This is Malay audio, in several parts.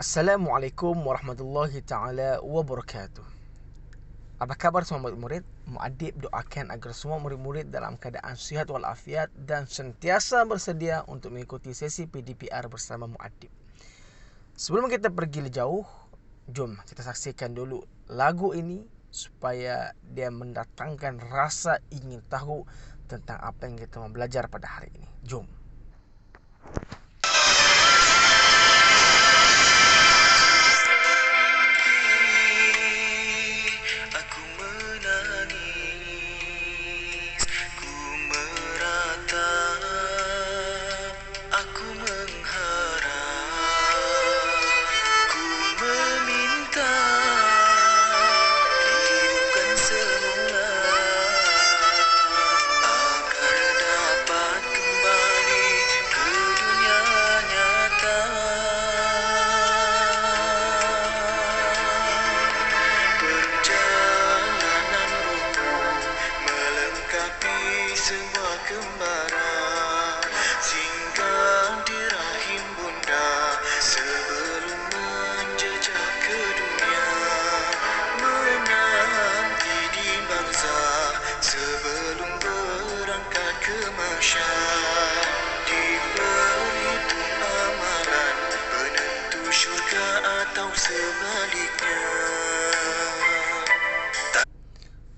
Assalamualaikum warahmatullahi ta'ala wabarakatuh. Apa kabar semua murid-murid? Muadib doakan agar semua murid-murid dalam keadaan sihat walafiat dan sentiasa bersedia untuk mengikuti sesi PDPR bersama Muadib. Sebelum kita pergi jauh, jom kita saksikan dulu lagu ini supaya dia mendatangkan rasa ingin tahu tentang apa yang kita mau belajar pada hari ini. Jom.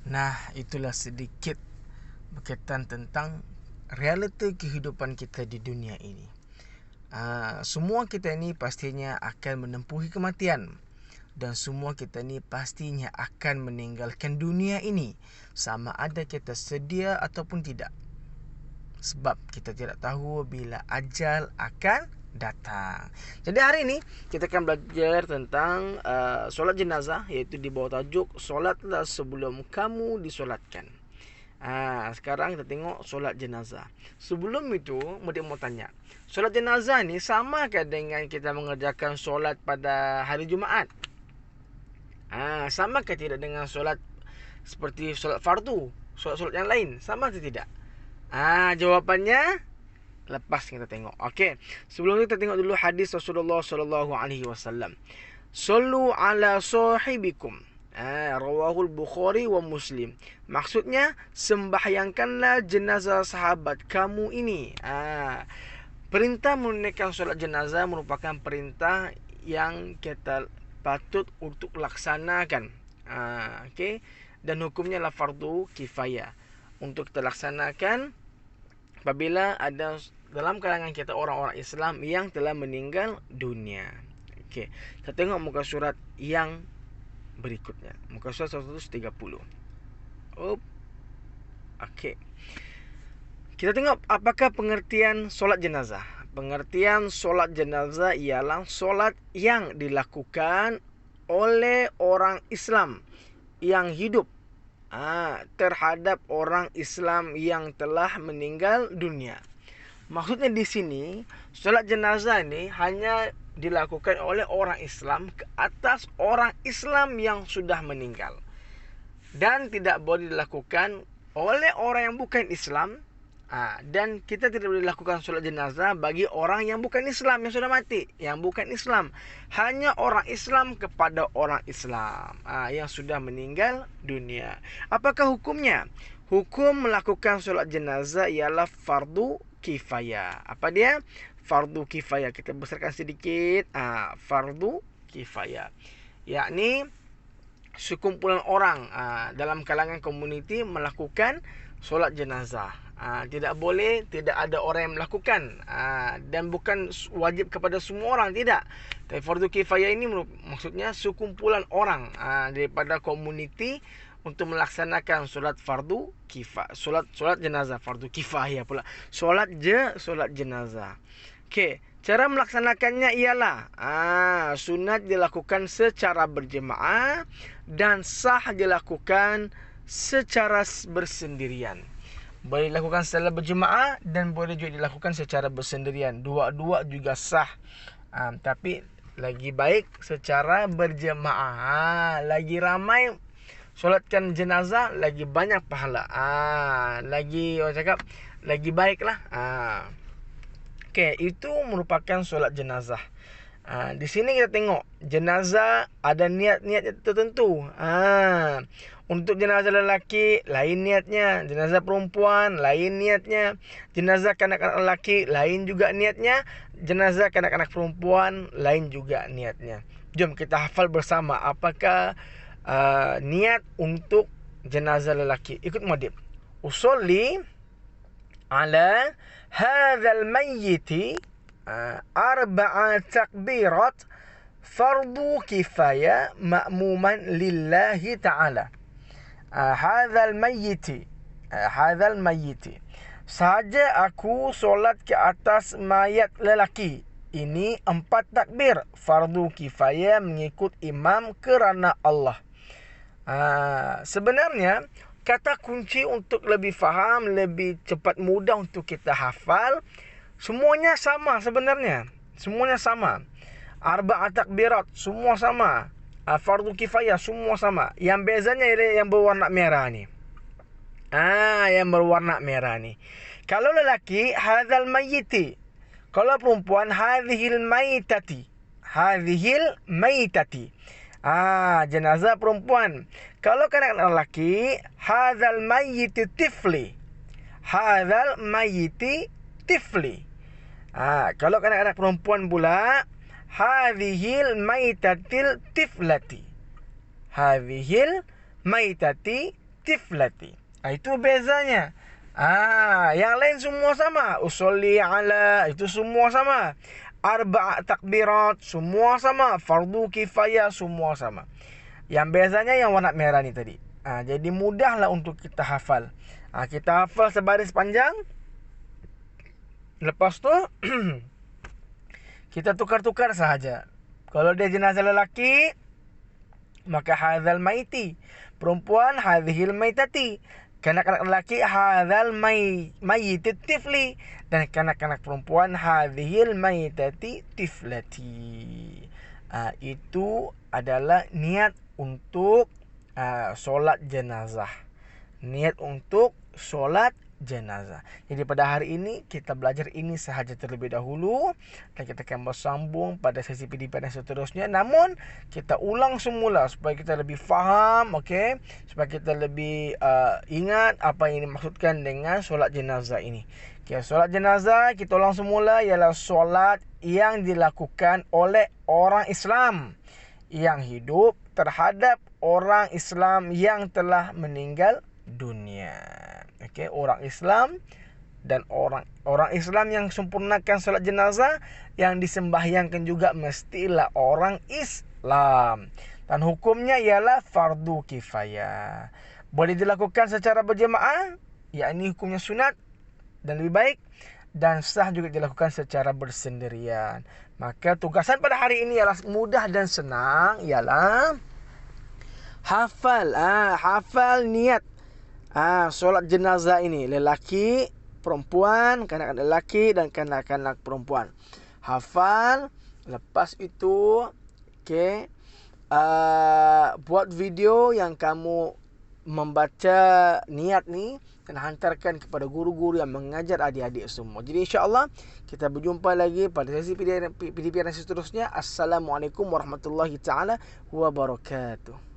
Nah, itulah sedikit berkaitan tentang realiti kehidupan kita di dunia ini. Semua kita ini pastinya akan menempuhi kematian. Dan semua kita ini pastinya akan meninggalkan dunia ini, sama ada kita sedia ataupun tidak. Sebab kita tidak tahu bila ajal akan datang. Jadi hari ini kita akan belajar tentang solat jenazah, iaitu di bawah tajuk solatlah sebelum kamu disolatkan. Sekarang kita tengok solat jenazah. Sebelum itu, murid mau tanya, solat jenazah ni samakah dengan kita mengerjakan solat pada hari Jumaat? Samakah tidak dengan solat seperti solat fardu, solat-solat yang lain? Sama atau tidak? Jawapannya lepas kita tengok. Okey. Sebelum itu kita tengok dulu hadis Rasulullah sallallahu alaihi wasallam. Sallu ala sahibikum. Rawahul Bukhari wa Muslim. Maksudnya, sembahyangkanlah jenazah sahabat kamu ini. Perintah menunaikan solat jenazah merupakan perintah yang kita patut untuk laksanakan. Okey. Dan hukumnya adalah fardu kifayah. Untuk kita laksanakan apabila ada dalam kalangan kita orang-orang Islam yang telah meninggal dunia. Okey. Kita tengok muka surat yang berikutnya. Muka surat 130. Okey. Kita tengok apakah pengertian solat jenazah. Pengertian solat jenazah ialah solat yang dilakukan oleh orang Islam yang hidup terhadap orang Islam yang telah meninggal dunia. Maksudnya di sini, solat jenazah ini hanya dilakukan oleh orang Islam ke atas orang Islam yang sudah meninggal. Dan tidak boleh dilakukan oleh orang yang bukan Islam. Dan kita tidak boleh lakukan solat jenazah bagi orang yang bukan Islam, yang sudah mati, yang bukan Islam. Hanya orang Islam kepada orang Islam yang sudah meninggal dunia. Apakah hukumnya? Hukum melakukan solat jenazah ialah fardu kifayah. Apa dia? Fardu kifayah. Kita besarkan sedikit. Fardu kifayah, yakni sekumpulan orang dalam kalangan komuniti melakukan solat jenazah. Tidak boleh, tidak ada orang yang melakukan, dan bukan wajib kepada semua orang, tidak. Tapi fardu kifayah ini maksudnya sekumpulan orang daripada komuniti untuk melaksanakan solat fardu kifayah, solat jenazah, fardu kifayah pula. Solat jenazah. Okey, cara melaksanakannya ialah sunat dilakukan secara berjemaah dan sah dilakukan secara bersendirian. Boleh dilakukan secara berjemaah dan boleh juga dilakukan secara bersendirian. Dua-dua juga sah. Tapi lagi baik secara berjemaah. Lagi ramai solatkan jenazah, lagi banyak pahala. Lagi orang cakap lagi baik lah. Okey, itu merupakan solat jenazah. Di sini kita tengok jenazah ada niat-niat tertentu. Untuk jenazah lelaki lain niatnya, jenazah perempuan lain niatnya, jenazah kanak-kanak lelaki lain juga niatnya, jenazah kanak-kanak perempuan lain juga niatnya. Jom kita hafal bersama apakah niat untuk jenazah lelaki. Ikut muadib. Usolli ala hadzal mayyiti arba'a takbirat fardu kifayah ma'muman lillahi ta'ala. Hadzal mayyiti sahaja aku solat ke atas mayat lelaki. Ini 4 takbir fardu kifayah mengikut imam kerana Allah. Sebenarnya kata kunci untuk lebih faham, lebih cepat mudah untuk kita hafal, semuanya sama sebenarnya. Semuanya sama. Arba'at takbirat semua sama. Fardu kifayah semua sama. Yang bezanya ialah yang berwarna merah ni. Yang berwarna merah ni. Kalau lelaki hadzal mayyiti. Kalau perempuan hadhil maitati. Hadhil maitati. Jenazah perempuan. Kalau kanak-kanak lelaki hadzal mayyiti tifli. Hadzal mayyiti tifli. Kalau kanak-kanak perempuan pula hadhil maitatil tiflati. Hadhil maitati tiflati. Itu bezanya. Yang lain semua sama. Usolli ala itu semua sama. Arba' takbirat semua sama. Fardu kifayah semua sama. Yang bezanya yang warna merah ni tadi. Jadi mudahlah untuk kita hafal. Kita hafal sebaris panjang. Lepas tu kita tukar-tukar sahaja. Kalau dia jenazah lelaki, maka hadzal maiti. Perempuan hadhil maitati. Kanak-kanak lelaki hadzal mayyiti tifli, dan kanak-kanak perempuan hadhil maitati tiflati. Itu adalah niat untuk solat jenazah. Niat untuk solat jenazah. Jadi pada hari ini kita belajar ini sahaja terlebih dahulu, dan kita akan bersambung pada sesi PDP dan seterusnya. Namun kita ulang semula supaya kita lebih faham, okey, supaya kita lebih ingat apa yang dimaksudkan dengan solat jenazah ini. Solat jenazah kita ulang semula ialah solat yang dilakukan oleh orang Islam yang hidup terhadap orang Islam yang telah meninggal dunia. Orang Islam dan orang Islam yang sempurnakan solat jenazah, yang disembahyangkan juga mestilah orang Islam. Dan hukumnya ialah fardu kifayah. Boleh dilakukan secara berjemaah, yakni hukumnya sunat dan lebih baik, dan sah juga dilakukan secara bersendirian. Maka tugasan pada hari ini ialah mudah dan senang, ialah hafal niat solat jenazah ini. Lelaki, perempuan, kanak-kanak lelaki dan kanak-kanak perempuan. Hafal. Lepas itu buat video yang kamu membaca niat ni dan hantarkan kepada guru-guru yang mengajar adik-adik semua. Jadi insya-Allah kita berjumpa lagi pada sesi PDP dan seterusnya. Assalamualaikum warahmatullahi taala wabarakatuh.